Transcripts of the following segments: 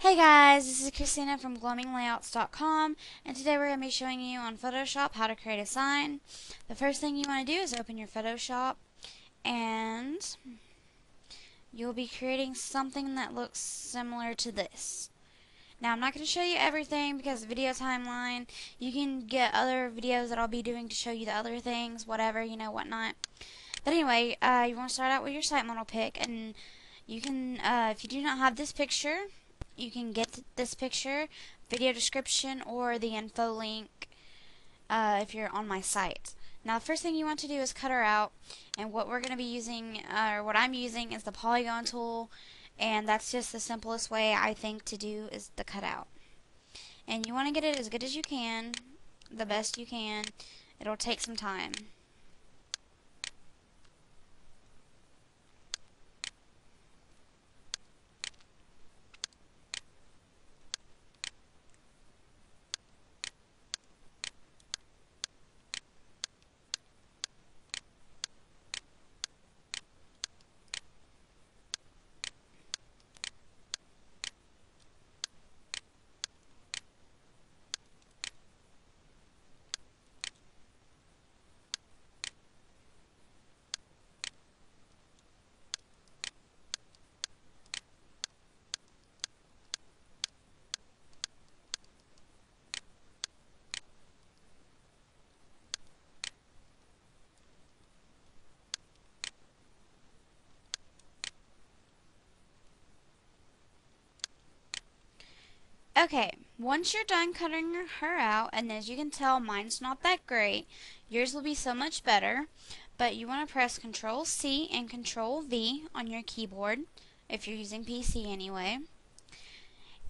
Hey guys, this is Christina from GloamingLayouts.com, and today we're going to be showing you on Photoshop how to create a sign. The first thing you want to do is open your Photoshop, and you'll be creating something that looks similar to this. Now I'm not going to show you everything because video timeline. You can get other videos that I'll be doing to show you the other things, whatever, whatnot. But anyway, you want to start out with your site model pick, and you can, if you do not have this picture, you can get this picture, video description, or the info link if you're on my site. Now the first thing you want to do is cut her out, and what we're going to be using, or what I'm using, is the polygon tool, and that's just the simplest way I think to do is the cutout. And you want to get it as good as you can, the best you can. It'll take some time. Okay, once you're done cutting her out, and as you can tell, mine's not that great. Yours will be so much better, but you want to press Control C and Control V on your keyboard, if you're using PC anyway.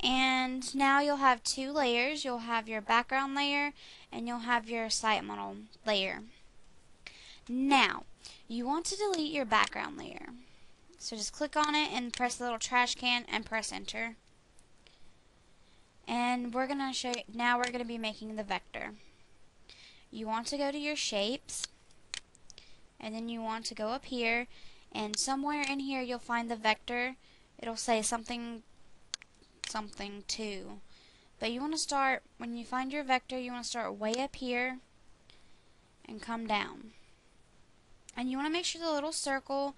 And now you'll have two layers. You'll have your background layer, and you'll have your site model layer. Now, you want to delete your background layer. So just click on it and press the little trash can and press Enter. And we're going to show you, now we're going to be making the vector. You want to go to your shapes, and then you want to go up here, and somewhere in here you'll find the vector. It'll say something 2. But you want to start, when you find your vector, you want to start way up here and come down. And you want to make sure the little circle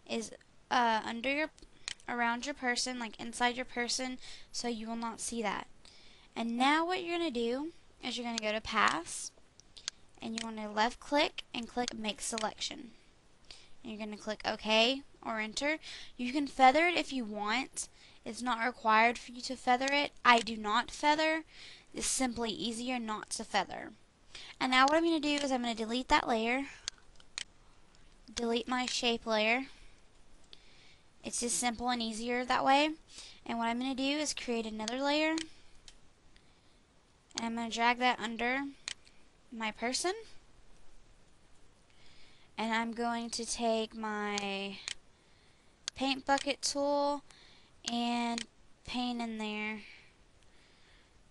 is around your person, like inside your person, so you will not see that. And now what you're going to do is you're going to go to Pass, and you want to left click and click Make Selection. And you're going to click OK or Enter. You can feather it if you want. It's not required for you to feather it. I do not feather. It's simply easier not to feather. And now what I'm going to do is I'm going to delete that layer. Delete my shape layer. It's just simple and easier that way. And what I'm going to do is create another layer. And I'm going to drag that under my person. And I'm going to take my paint bucket tool and paint in there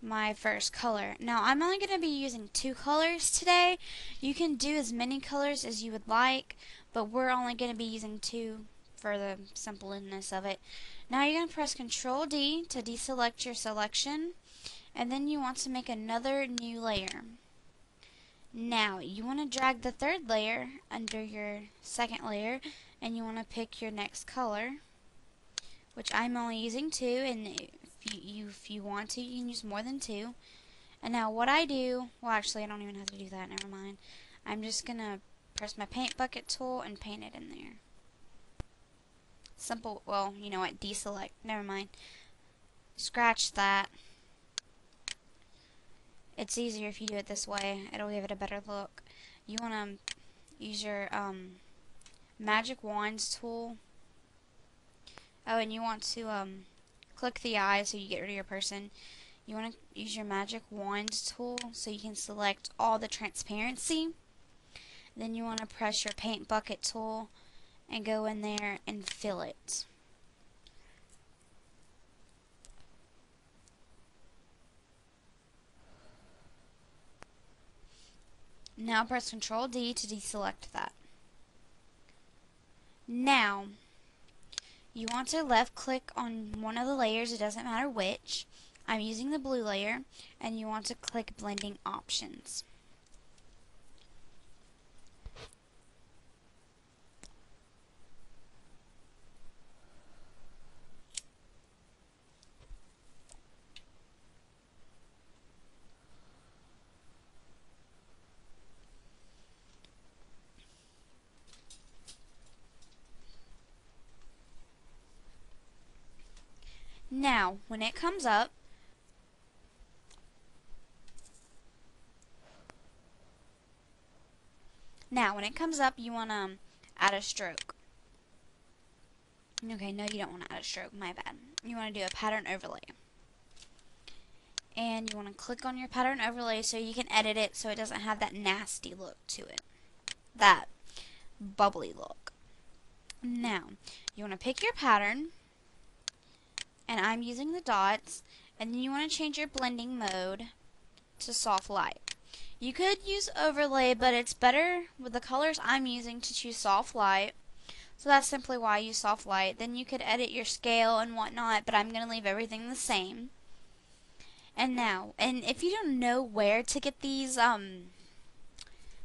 my first color. Now I'm only going to be using 2 colors today. You can do as many colors as you would like, but we're only going to be using 2 for the simpleness of it. Now you're going to press Control D to deselect your selection, and then you want to make another new layer. Now you want to drag the third layer under your second layer, and you want to pick your next color, which I'm only using 2, and if you want to, you can use more than 2. And now what I do, well actually I don't even have to do that, never mind. I'm just going to press my paint bucket tool and paint it in there. Simple, well, you know what, deselect, never mind. Scratch that. It's easier if you do it this way. It'll give it a better look. You want to use your magic wands tool. Oh, and you want to click the eye so you get rid of your person. You want to use your magic wands tool so you can select all the transparency. Then you want to press your paint bucket tool and go in there and fill it. Now press Control D to deselect that. Now you want to left click on one of the layers, it doesn't matter which. I'm using the blue layer, and you want to click blending options. Now, when it comes up, you want to add a stroke. Okay, no, you don't want to add a stroke, my bad. You want to do a pattern overlay. And you want to click on your pattern overlay so you can edit it so it doesn't have that nasty look to it. That bubbly look. Now, you want to pick your pattern, and I'm using the dots, and then you want to change your blending mode to soft light. You could use overlay, but it's better with the colors I'm using to choose soft light. So that's simply why I use soft light. Then you could edit your scale and whatnot, but I'm going to leave everything the same. And if you don't know where to get these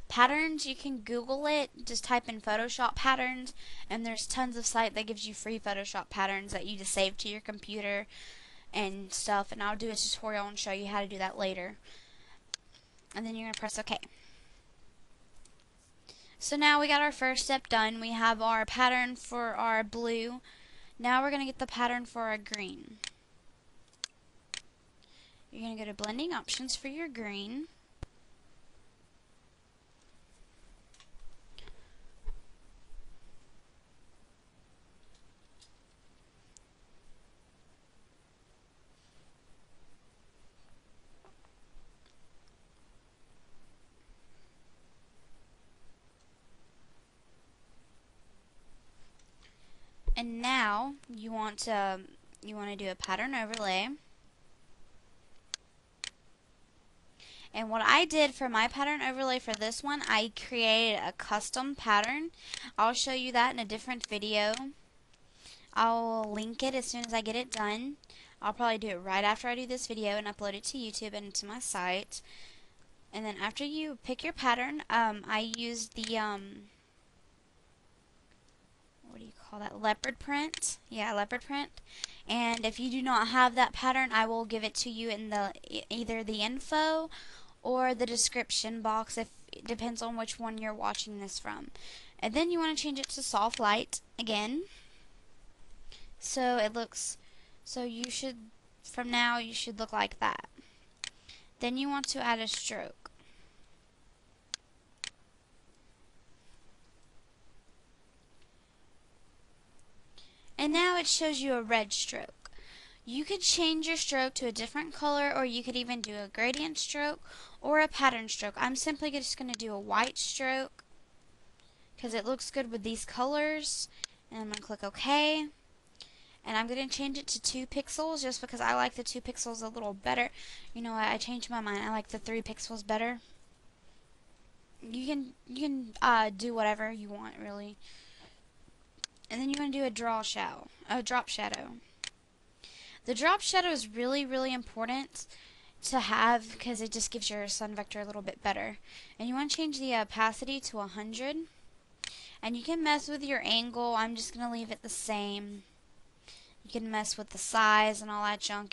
patterns, you can Google it. Just type in Photoshop patterns, and there's tons of sites that gives you free Photoshop patterns that you just save to your computer and stuff. And I'll do a tutorial and show you how to do that later. And then you're going to press OK. So now we got our first step done. We have our pattern for our blue. Now we're going to get the pattern for our green. You're going to go to blending options for your green. And now you want to do a pattern overlay. And what I did for my pattern overlay for this one, I created a custom pattern. I'll show you that in a different video. I'll link it as soon as I get it done. I'll probably do it right after I do this video and upload it to YouTube and to my site. And then after you pick your pattern, I used the what do you call that? Leopard print. Yeah, leopard print. And if you do not have that pattern, I will give it to you in the either the info or the description box. If it depends on which one you're watching this from. And then you want to change it to soft light again. So it looks. So you should, from now, you should look like that. Then you want to add a stroke. And now it shows you a red stroke. You could change your stroke to a different color, or you could even do a gradient stroke or a pattern stroke. I'm simply just going to do a white stroke because it looks good with these colors. And I'm going to click OK. And I'm going to change it to 2 pixels just because I like the 2 pixels a little better. You know, I changed my mind. I like the 3 pixels better. You can do whatever you want, really. And then you want to do a drop shadow. The drop shadow is really, really important to have because it just gives your sun vector a little bit better. And you want to change the opacity to 100. And you can mess with your angle. I'm just going to leave it the same. You can mess with the size and all that junk